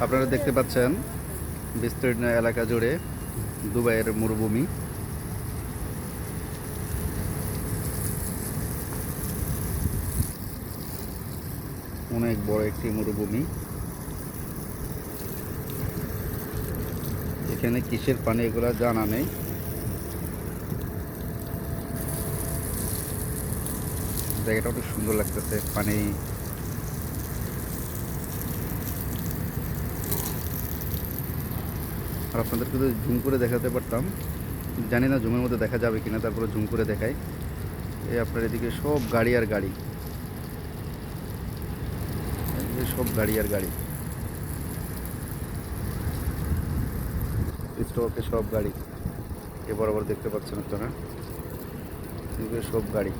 আপনারা দেখতে পাচ্ছেন বিস্তীর্ণ এলাকা জুড়ে দুবাইয়ের মরুভূমি। অনেক বড় একটি মরুভূমি। এখানে কিসের পানি এগুলো জানা নেই। জায়গাটা অনেক সুন্দর লাগতেছে। পানি আর আপনাদেরকে যদি জুম করে দেখাতে পারতাম, জানি না জুমের মধ্যে দেখা যাবে কিনা, তারপরে জুম করে দেখাই। এই আপনার এদিকে সব গাড়ি আর গাড়ি, সব গাড়ি আর গাড়ি, স্টকে সব গাড়ি এ বরাবর দেখতে পাচ্ছেন আপনারা, এদিকে সব গাড়ি।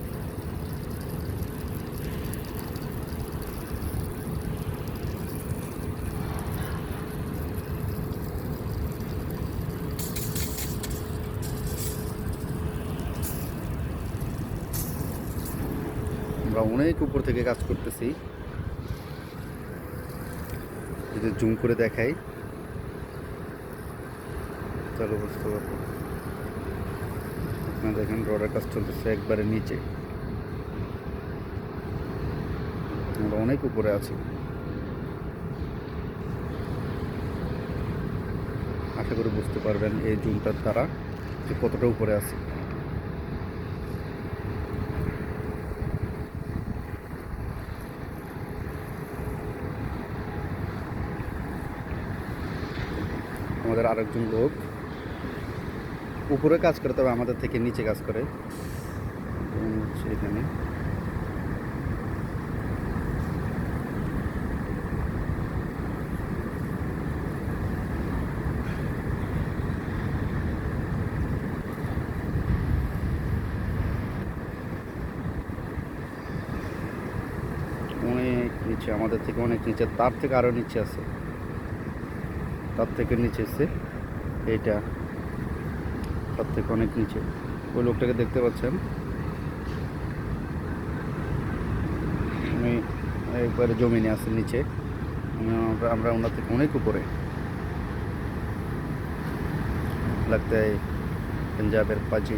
আমরা অনেক উপর থেকে কাজ করতেছি। যদি জুম করে দেখাই তাহলে বুঝতে পারবো। আপনারা দেখেন রডের কাজ চলতেছে একবারে নিচে। আমরা অনেক উপরে আছি। আশা করি বুঝতে পারবেন এই জুমটার দ্বারা যে কতটা উপরে আছে। আমাদের আরেকজন লোক উপরে কাজ করে, তবে আমাদের থেকে নিচে কাজ করে। এখানে অনেক নিচে, আমাদের থেকে অনেক নিচে, তার থেকে আরও নিচে আছে, তার থেকে নিচে এসে এইটা, তার থেকে অনেক নিচে। ওই লোকটাকে দেখতে পাচ্ছেন, উনি একবারে জমিনে আছে নিচে। আমরা ওনার থেকে অনেক উপরে। লাগতে হয় পাঞ্জাবের পাজি।